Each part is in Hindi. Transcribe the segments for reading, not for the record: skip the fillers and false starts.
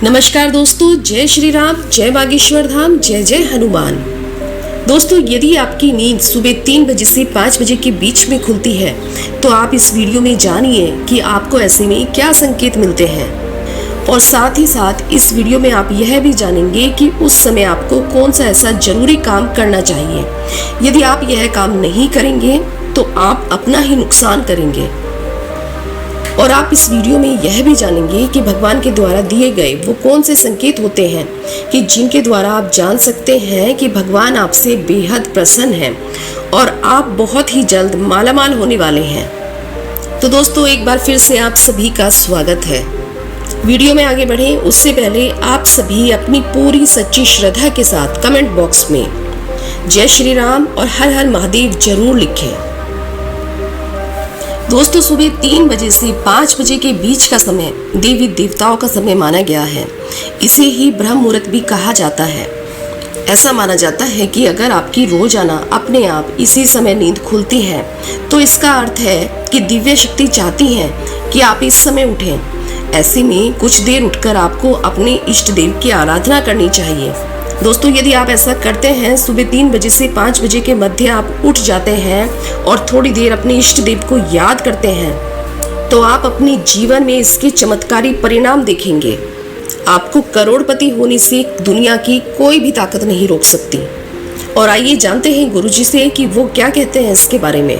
नमस्कार दोस्तों, जय श्री राम, जय बागेश्वर धाम, जय जय हनुमान। दोस्तों, यदि आपकी नींद सुबह 3 बजे से 5 बजे के बीच में खुलती है तो आप इस वीडियो में जानिए कि आपको ऐसे में क्या संकेत मिलते हैं। और साथ ही साथ इस वीडियो में आप यह भी जानेंगे कि उस समय आपको कौन सा ऐसा जरूरी काम करना चाहिए। यदि आप यह काम नहीं करेंगे तो आप अपना ही नुकसान करेंगे। और आप इस वीडियो में यह भी जानेंगे कि भगवान के द्वारा दिए गए वो कौन से संकेत होते हैं कि जिनके द्वारा आप जान सकते हैं कि भगवान आपसे बेहद प्रसन्न हैं और आप बहुत ही जल्द मालामाल होने वाले हैं। तो दोस्तों, एक बार फिर से आप सभी का स्वागत है। वीडियो में आगे बढ़ें उससे पहले आप सभी अपनी पूरी सच्ची श्रद्धा के साथ कमेंट बॉक्स में जय श्री राम और हर हर महादेव जरूर लिखें। दोस्तों, सुबह 3 बजे से 5 बजे के बीच का समय देवी देवताओं का समय माना गया है। इसे ही ब्रह्म मुहूर्त भी कहा जाता है। ऐसा माना जाता है कि अगर आपकी रोजाना अपने आप इसी समय नींद खुलती है तो इसका अर्थ है कि दिव्य शक्ति चाहती है कि आप इस समय उठें। ऐसे में कुछ देर उठकर आपको अपने इष्ट देव की आराधना करनी चाहिए। दोस्तों, यदि आप ऐसा करते हैं, सुबह 3 बजे से 5 बजे के मध्य आप उठ जाते हैं और थोड़ी देर अपने इष्ट देव को याद करते हैं, तो आप अपने जीवन में इसके चमत्कारी परिणाम देखेंगे। आपको करोड़पति होने से दुनिया की कोई भी ताकत नहीं रोक सकती। और आइए जानते हैं गुरुजी से कि वो क्या कहते हैं इसके बारे में।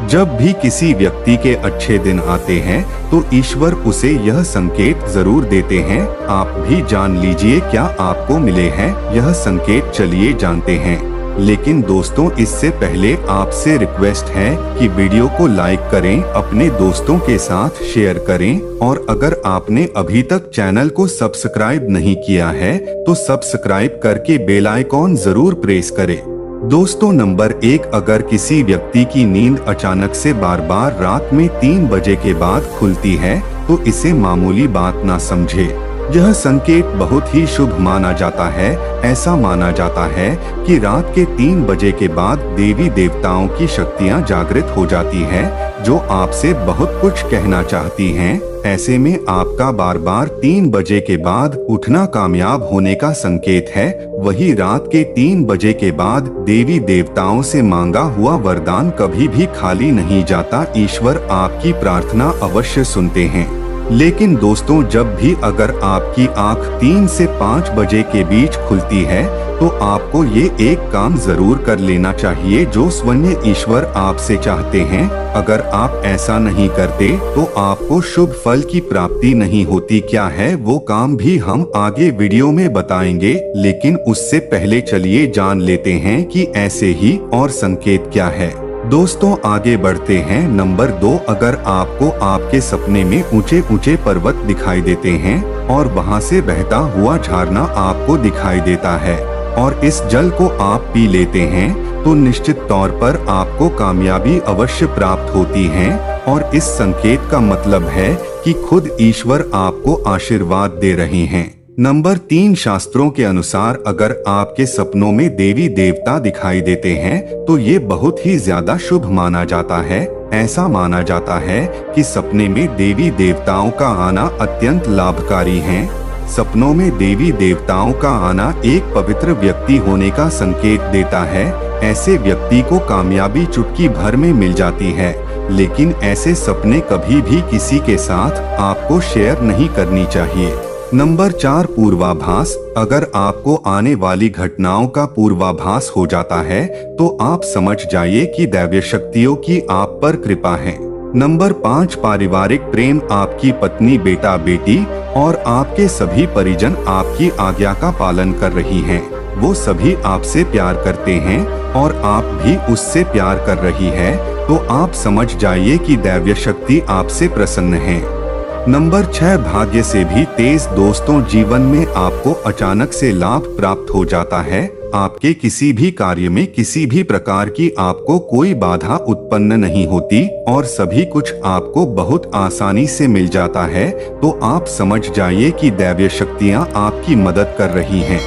जब भी किसी व्यक्ति के अच्छे दिन आते हैं तो ईश्वर उसे यह संकेत जरूर देते हैं। आप भी जान लीजिए क्या आपको मिले हैं यह संकेत, चलिए जानते हैं। लेकिन दोस्तों, इससे पहले आपसे रिक्वेस्ट है कि वीडियो को लाइक करें, अपने दोस्तों के साथ शेयर करें और अगर आपने अभी तक चैनल को सब्सक्राइब नहीं किया है तो सब्सक्राइब करके बेल आइकॉन जरूर प्रेस करें। दोस्तों, नंबर 1, अगर किसी व्यक्ति की नींद अचानक से बार बार रात में 3 बजे के बाद खुलती है तो इसे मामूली बात ना समझे। यह संकेत बहुत ही शुभ माना जाता है। ऐसा माना जाता है कि रात के 3 बजे के बाद देवी देवताओं की शक्तियां जागृत हो जाती हैं, जो आपसे बहुत कुछ कहना चाहती हैं। ऐसे में आपका बार बार 3 बजे के बाद उठना कामयाब होने का संकेत है। वही रात के 3 बजे के बाद देवी देवताओं से मांगा हुआ वरदान कभी भी खाली नहीं जाता। ईश्वर आपकी प्रार्थना अवश्य सुनते हैं। लेकिन दोस्तों, जब भी अगर आपकी आंख 3 से 5 बजे के बीच खुलती है तो आपको ये एक काम जरूर कर लेना चाहिए जो स्वयं ईश्वर आपसे चाहते हैं। अगर आप ऐसा नहीं करते तो आपको शुभ फल की प्राप्ति नहीं होती। क्या है वो काम भी हम आगे वीडियो में बताएंगे, लेकिन उससे पहले चलिए जान लेते हैं कि ऐसे ही और संकेत क्या है। दोस्तों, आगे बढ़ते हैं। नंबर 2, अगर आपको आपके सपने में ऊंचे ऊंचे पर्वत दिखाई देते हैं और वहां से बहता हुआ झरना आपको दिखाई देता है और इस जल को आप पी लेते हैं तो निश्चित तौर पर आपको कामयाबी अवश्य प्राप्त होती है। और इस संकेत का मतलब है कि खुद ईश्वर आपको आशीर्वाद दे रहे हैं। नंबर 3, शास्त्रों के अनुसार अगर आपके सपनों में देवी देवता दिखाई देते हैं तो ये बहुत ही ज्यादा शुभ माना जाता है। ऐसा माना जाता है कि सपने में देवी देवताओं का आना अत्यंत लाभकारी है। सपनों में देवी देवताओं का आना एक पवित्र व्यक्ति होने का संकेत देता है। ऐसे व्यक्ति को कामयाबी चुटकी भर में मिल जाती है। लेकिन ऐसे सपने कभी भी किसी के साथ आपको शेयर नहीं करनी चाहिए। नंबर 4, पूर्वाभास। अगर आपको आने वाली घटनाओं का पूर्वाभास हो जाता है तो आप समझ जाइए कि दैवीय शक्तियों की आप पर कृपा है। नंबर 5, पारिवारिक प्रेम। आपकी पत्नी, बेटा बेटी और आपके सभी परिजन आपकी आज्ञा का पालन कर रही हैं। वो सभी आपसे प्यार करते हैं और आप भी उससे प्यार कर रही है, तो आप समझ जाइए कि दैवीय शक्ति आपसे प्रसन्न है। नंबर 6, भाग्य से भी तेज। दोस्तों, जीवन में आपको अचानक से लाभ प्राप्त हो जाता है। आपके किसी भी कार्य में किसी भी प्रकार की आपको कोई बाधा उत्पन्न नहीं होती और सभी कुछ आपको बहुत आसानी से मिल जाता है, तो आप समझ जाइए कि दैवीय शक्तियां आपकी मदद कर रही हैं।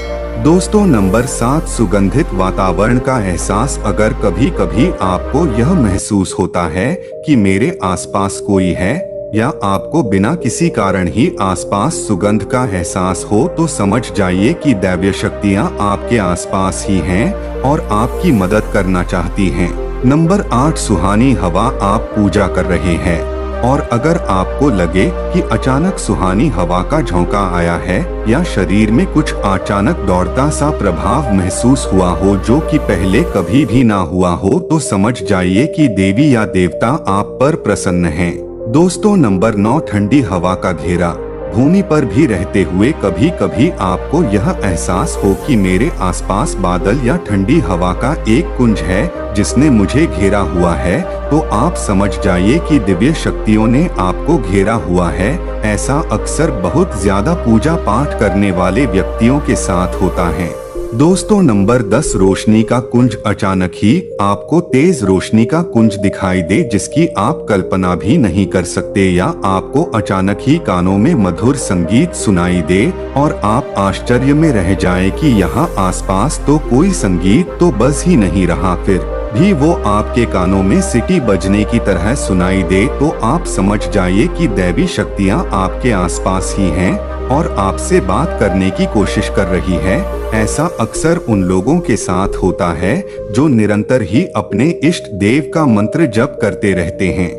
दोस्तों, नंबर 7, सुगंधित वातावरण का एहसास। अगर कभी कभी आपको यह महसूस होता है कि मेरे आसपास कोई है या आपको बिना किसी कारण ही आसपास सुगंध का एहसास हो तो समझ जाइए कि दैवीय शक्तियाँ आपके आसपास ही हैं और आपकी मदद करना चाहती हैं। नंबर 8, सुहानी हवा। आप पूजा कर रहे हैं और अगर आपको लगे कि अचानक सुहानी हवा का झोंका आया है या शरीर में कुछ अचानक दौड़ता सा प्रभाव महसूस हुआ हो जो कि पहले कभी भी ना हुआ हो, तो समझ जाइए कि देवी या देवता आप पर प्रसन्न हैं। दोस्तों, नंबर 9, ठंडी हवा का घेरा। भूमि पर भी रहते हुए कभी कभी आपको यह एहसास हो कि मेरे आसपास बादल या ठंडी हवा का एक कुंज है जिसने मुझे घेरा हुआ है, तो आप समझ जाइए कि दिव्य शक्तियों ने आपको घेरा हुआ है। ऐसा अक्सर बहुत ज्यादा पूजा पाठ करने वाले व्यक्तियों के साथ होता है। दोस्तों, नंबर 10, रोशनी का कुंज। अचानक ही आपको तेज रोशनी का कुंज दिखाई दे जिसकी आप कल्पना भी नहीं कर सकते, या आपको अचानक ही कानों में मधुर संगीत सुनाई दे और आप आश्चर्य में रह जाएं कि यहाँ आसपास तो कोई संगीत तो बज ही नहीं रहा, फिर भी वो आपके कानों में सीटी बजने की तरह सुनाई दे, तो आप समझ जाइए कि दैवी शक्तियाँ आपके आसपास ही हैं और आपसे बात करने की कोशिश कर रही है। ऐसा अक्सर उन लोगों के साथ होता है जो निरंतर ही अपने इष्ट देव का मंत्र जप करते रहते हैं।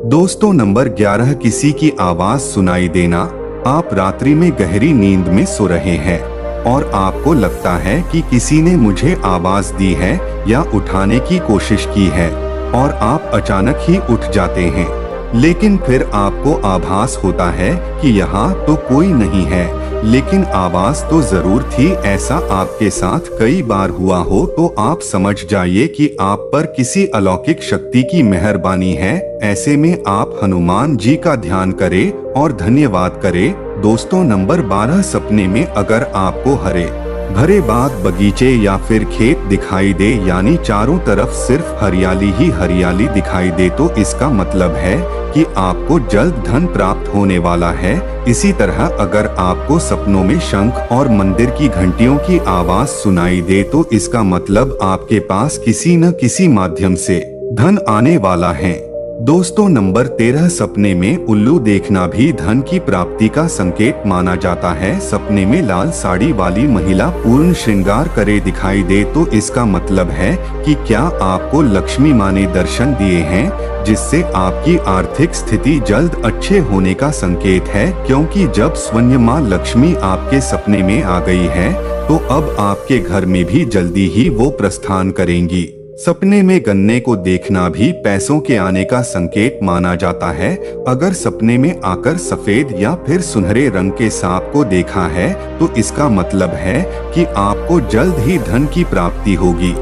दोस्तों, नंबर 11, किसी की आवाज सुनाई देना। आप रात्रि में गहरी नींद में सो रहे हैं और आपको लगता है कि किसी ने मुझे आवाज दी है या उठाने की कोशिश की है और आप अचानक ही उठ जाते हैं, लेकिन फिर आपको आभास होता है कि यहाँ तो कोई नहीं है, लेकिन आवाज तो जरूर थी। ऐसा आपके साथ कई बार हुआ हो तो आप समझ जाइए कि आप पर किसी अलौकिक शक्ति की मेहरबानी है। ऐसे में आप हनुमान जी का ध्यान करें और धन्यवाद करें। दोस्तों, नंबर 12, सपने में अगर आपको हरे भरे बाग बगीचे या फिर खेत दिखाई दे, यानी चारों तरफ सिर्फ हरियाली ही हरियाली दिखाई दे, तो इसका मतलब है कि आपको जल्द धन प्राप्त होने वाला है। इसी तरह अगर आपको सपनों में शंख और मंदिर की घंटियों की आवाज सुनाई दे तो इसका मतलब आपके पास किसी न किसी माध्यम से धन आने वाला है। दोस्तों, नंबर 13, सपने में उल्लू देखना भी धन की प्राप्ति का संकेत माना जाता है। सपने में लाल साड़ी वाली महिला पूर्ण श्रृंगार करे दिखाई दे तो इसका मतलब है कि क्या आपको लक्ष्मी माँ ने दर्शन दिए हैं, जिससे आपकी आर्थिक स्थिति जल्द अच्छे होने का संकेत है, क्योंकि जब स्वयं माँ लक्ष्मी आपके सपने में आ गई है तो अब आपके घर में भी जल्दी ही वो प्रस्थान करेंगी। सपने में गन्ने को देखना भी पैसों के आने का संकेत माना जाता है। अगर सपने में आकर सफेद या फिर सुनहरे रंग के सांप को देखा है तो इसका मतलब है कि आपको जल्द ही धन की प्राप्ति होगी।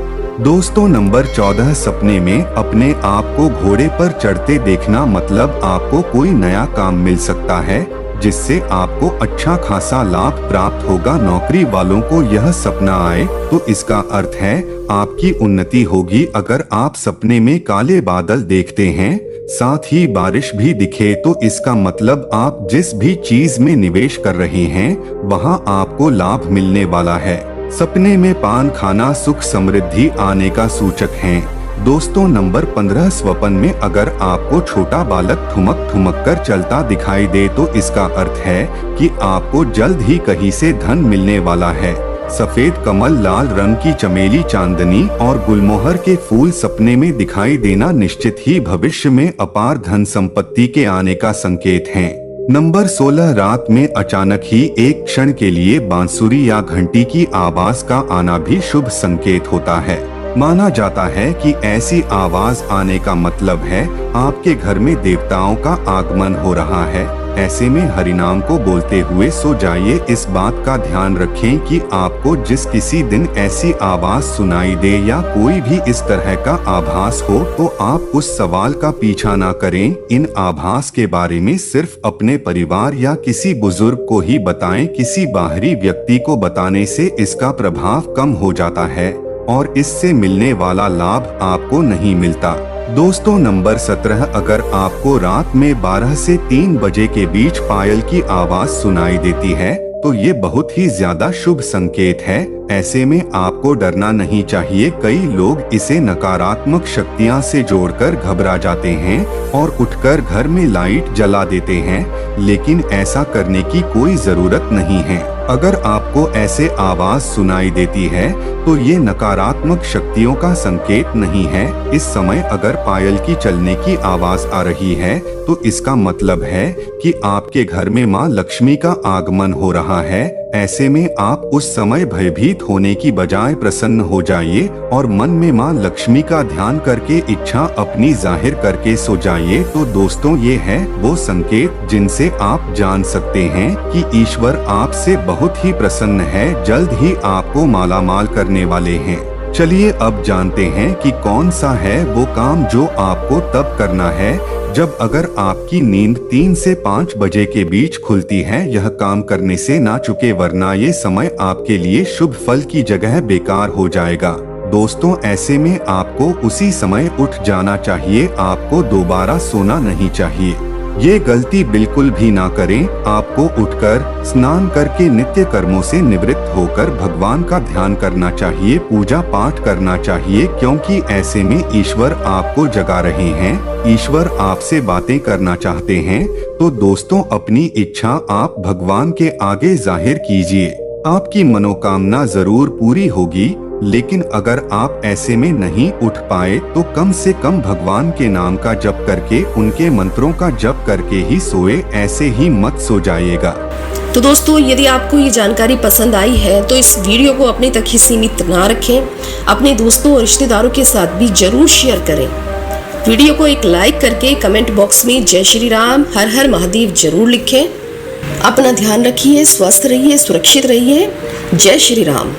दोस्तों, नंबर 14, सपने में अपने आप को घोड़े पर चढ़ते देखना मतलब आपको कोई नया काम मिल सकता है जिससे आपको अच्छा खासा लाभ प्राप्त होगा। नौकरी वालों को यह सपना आए तो इसका अर्थ है आपकी उन्नति होगी। अगर आप सपने में काले बादल देखते हैं, साथ ही बारिश भी दिखे, तो इसका मतलब आप जिस भी चीज में निवेश कर रहे हैं वहां आपको लाभ मिलने वाला है। सपने में पान खाना सुख समृद्धि आने का सूचक है। दोस्तों, नंबर 15, स्वप्न में अगर आपको छोटा बालक ठुमक ठुमक कर चलता दिखाई दे तो इसका अर्थ है कि आपको जल्द ही कहीं से धन मिलने वाला है। सफेद कमल, लाल रंग की चमेली, चांदनी और गुलमोहर के फूल सपने में दिखाई देना निश्चित ही भविष्य में अपार धन संपत्ति के आने का संकेत है। नंबर 16, रात में अचानक ही एक क्षण के लिए बांसुरी या घंटी की आवाज का आना भी शुभ संकेत होता है। माना जाता है कि ऐसी आवाज आने का मतलब है आपके घर में देवताओं का आगमन हो रहा है। ऐसे में हरिनाम को बोलते हुए सो जाइए। इस बात का ध्यान रखें कि आपको जिस किसी दिन ऐसी आवाज सुनाई दे या कोई भी इस तरह का आभास हो तो आप उस सवाल का पीछा ना करें। इन आभास के बारे में सिर्फ अपने परिवार या किसी बुजुर्ग को ही बताएं। किसी बाहरी व्यक्ति को बताने से इसका प्रभाव कम हो जाता है और इससे मिलने वाला लाभ आपको नहीं मिलता। दोस्तों, नंबर 17, अगर आपको रात में 12 से 3 बजे के बीच पायल की आवाज सुनाई देती है तो ये बहुत ही ज्यादा शुभ संकेत है। ऐसे में आपको डरना नहीं चाहिए। कई लोग इसे नकारात्मक शक्तियां से जोड़कर घबरा जाते हैं और उठकर घर में लाइट जला देते हैं, लेकिन ऐसा करने की कोई जरूरत नहीं है। अगर आपको ऐसे आवाज सुनाई देती है तो ये नकारात्मक शक्तियों का संकेत नहीं है। इस समय अगर पायल की चलने की आवाज आ रही है तो इसका मतलब है कि आपके घर में माँ लक्ष्मी का आगमन हो रहा है। ऐसे में आप उस समय भयभीत होने की बजाय प्रसन्न हो जाइए और मन में माँ लक्ष्मी का ध्यान करके इच्छा अपनी जाहिर करके सो जाइए। तो दोस्तों, ये है वो संकेत जिनसे आप जान सकते हैं कि ईश्वर आपसे बहुत ही प्रसन्न है, जल्द ही आपको मालामाल करने वाले हैं। चलिए अब जानते हैं कि कौन सा है वो काम जो आपको तब करना है जब अगर आपकी नींद 3 से 5 बजे के बीच खुलती है। यह काम करने से ना चुके, वरना ये समय आपके लिए शुभ फल की जगह बेकार हो जाएगा। दोस्तों, ऐसे में आपको उसी समय उठ जाना चाहिए। आपको दोबारा सोना नहीं चाहिए। ये गलती बिल्कुल भी ना करें। आपको उठकर स्नान करके नित्य कर्मों से निवृत्त होकर भगवान का ध्यान करना चाहिए, पूजा पाठ करना चाहिए, क्योंकि ऐसे में ईश्वर आपको जगा रहे हैं। ईश्वर आपसे बातें करना चाहते हैं। तो दोस्तों, अपनी इच्छा आप भगवान के आगे जाहिर कीजिए। आपकी मनोकामना जरूर पूरी होगी। लेकिन अगर आप ऐसे में नहीं उठ पाए तो कम से कम भगवान के नाम का जप करके, उनके मंत्रों का जप करके ही सोए। ऐसे ही मत सो जाइएगा। तो दोस्तों, यदि आपको ये जानकारी पसंद आई है तो इस वीडियो को अपने तक ही सीमित ना रखें, अपने दोस्तों और रिश्तेदारों के साथ भी जरूर शेयर करें। वीडियो को एक लाइक करके कमेंट बॉक्स में जय श्री राम, हर हर महादेव जरूर लिखें। अपना ध्यान रखिए, स्वस्थ रहिए, सुरक्षित रहिए। जय श्री राम।